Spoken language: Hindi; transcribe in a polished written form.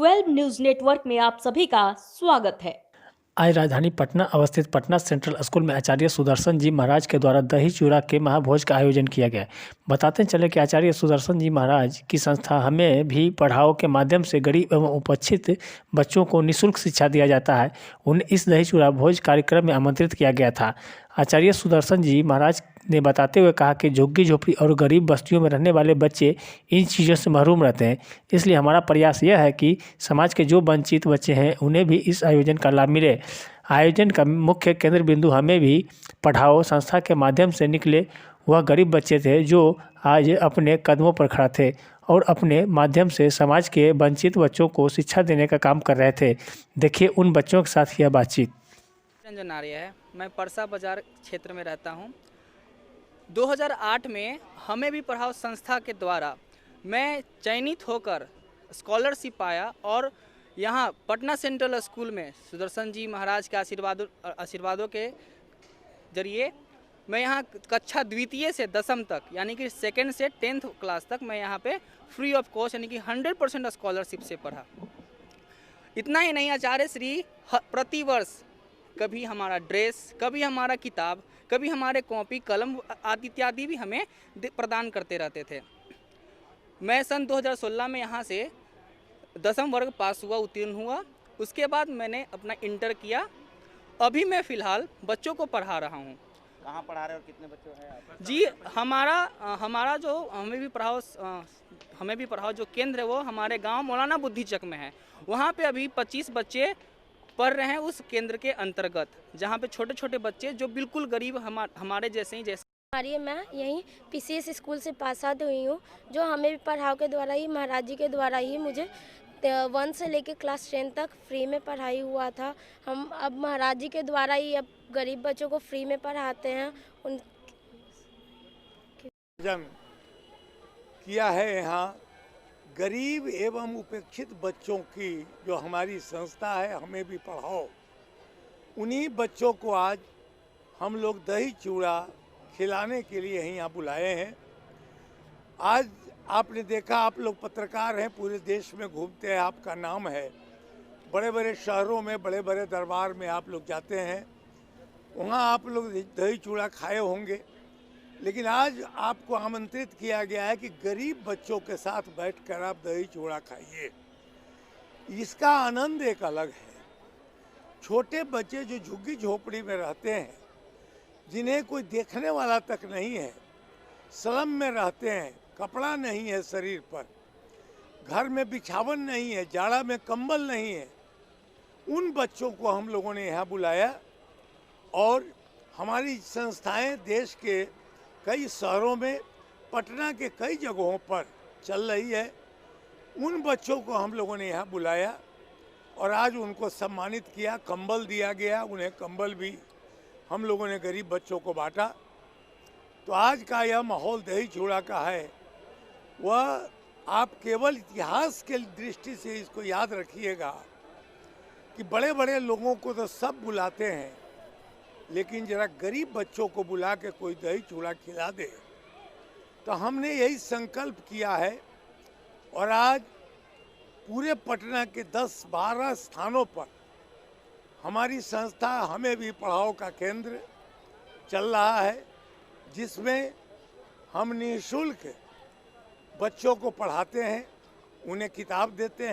12 न्यूज नेटवर्क में आप सभी का स्वागत है। आज राजधानी पटना अवस्थित पटना सेंट्रल स्कूल में आचार्य सुदर्शन जी महाराज के द्वारा दही चूड़ा के महाभोज का आयोजन किया गया। बताते चले कि आचार्य सुदर्शन जी महाराज की संस्था हमें भी पढ़ाओ के माध्यम से गरीब एवं उपेक्षित बच्चों को निःशुल्क शिक्षा दिया जाता है। उन्हें इस दही चूड़ा भोज कार्यक्रम में आमंत्रित किया गया था। आचार्य सुदर्शन जी महाराज ने बताते हुए कहा कि झुग्गी झोपड़ी और गरीब बस्तियों में रहने वाले बच्चे इन चीज़ों से महरूम रहते हैं। इसलिए हमारा प्रयास यह है कि समाज के जो वंचित बच्चे हैं उन्हें भी इस आयोजन का लाभ मिले। आयोजन का मुख्य केंद्र बिंदु हमें भी पढ़ाओ संस्था के माध्यम से निकले वह गरीब बच्चे थे जो आज अपने कदमों पर खड़ा थे और अपने माध्यम से समाज के वंचित बच्चों को शिक्षा देने का काम कर रहे थे। देखिए उन बच्चों के साथ यह बातचीत। रंजन आर्य है, मैं परसा बाजार क्षेत्र में रहता हूँ। 2008 में हमें भी पढ़ाओ संस्था के द्वारा मैं चयनित होकर स्कॉलरशिप पाया और यहाँ पटना सेंट्रल स्कूल में सुदर्शन जी महाराज के आशीर्वादों के जरिए मैं यहाँ कक्षा द्वितीय से दसम तक यानी कि सेकेंड से 10th क्लास तक मैं यहाँ पे फ्री ऑफ कॉस्ट यानी कि 100% स्कॉलरशिप से पढ़ा। इतना ही नहीं, आचार्य श्री प्रतिवर्ष कभी हमारा ड्रेस, कभी हमारा किताब, कभी हमारे कॉपी कलम आदि इत्यादि भी हमें प्रदान करते रहते थे। मैं सन 2016 में यहाँ से 10वीं वर्ग पास हुआ, उत्तीर्ण हुआ। उसके बाद मैंने अपना इंटर किया। अभी मैं फ़िलहाल बच्चों को पढ़ा रहा हूँ। कहाँ पढ़ा रहे हो और कितने बच्चे हैं आप? जी, हमारा जो हमें भी पढ़ाओ जो केंद्र है वो हमारे गांव मौलाना बुद्धि चक में है। वहाँ पे अभी 25 बच्चे पढ़ रहे हैं उस केंद्र के अंतर्गत, जहाँ पे छोटे छोटे बच्चे जो बिल्कुल गरीब हमारे जैसे ही मैं यहीं पीसीएस स्कूल से पास आउट हुई हूँ, जो हमें भी पढ़ाओ के द्वारा ही महाराज जी के द्वारा ही मुझे 1 से लेकर क्लास 10 तक फ्री में पढ़ाई हुआ था। हम अब महाराज जी के द्वारा ही अब गरीब बच्चों को फ्री में पढ़ाते हैं। उन किया है यहाँ गरीब एवं उपेक्षित बच्चों की जो हमारी संस्था है हमें भी पढ़ाओ, उन्हीं बच्चों को आज हम लोग दही चूड़ा खिलाने के लिए यहाँ बुलाए हैं। आज आपने देखा, आप लोग पत्रकार हैं, पूरे देश में घूमते हैं, आपका नाम है, बड़े बड़े शहरों में बड़े बड़े दरबार में आप लोग जाते हैं, वहाँ आप लोग दही चूड़ा खाए होंगे। लेकिन आज आपको आमंत्रित किया गया है कि गरीब बच्चों के साथ बैठकर आप दही चूड़ा खाइए। इसका आनंद एक अलग है। छोटे बच्चे जो झुग्गी झोपड़ी में रहते हैं, जिन्हें कोई देखने वाला तक नहीं है, स्लम में रहते हैं, कपड़ा नहीं है शरीर पर, घर में बिछावन नहीं है, जाड़ा में कंबल नहीं है, उन बच्चों को हम लोगों ने यहाँ बुलाया और हमारी संस्थाएं देश के कई शहरों में, पटना के कई जगहों पर चल रही है। उन बच्चों को हम लोगों ने यहाँ बुलाया और आज उनको सम्मानित किया, कंबल दिया गया, उन्हें कंबल भी हम लोगों ने गरीब बच्चों को बांटा। तो आज का यह माहौल दही चूड़ा का है, वह आप केवल इतिहास के दृष्टि से इसको याद रखिएगा कि बड़े बड़े लोगों को तो सब बुलाते हैं, लेकिन जरा गरीब बच्चों को बुला के कोई दही चूड़ा खिला दे। तो हमने यही संकल्प किया है और आज पूरे पटना के 10-12 स्थानों पर हमारी संस्था हमें भी पढ़ाओ का केंद्र चल रहा है, जिसमें हम निःशुल्क बच्चों को पढ़ाते हैं, उन्हें किताब देते हैं।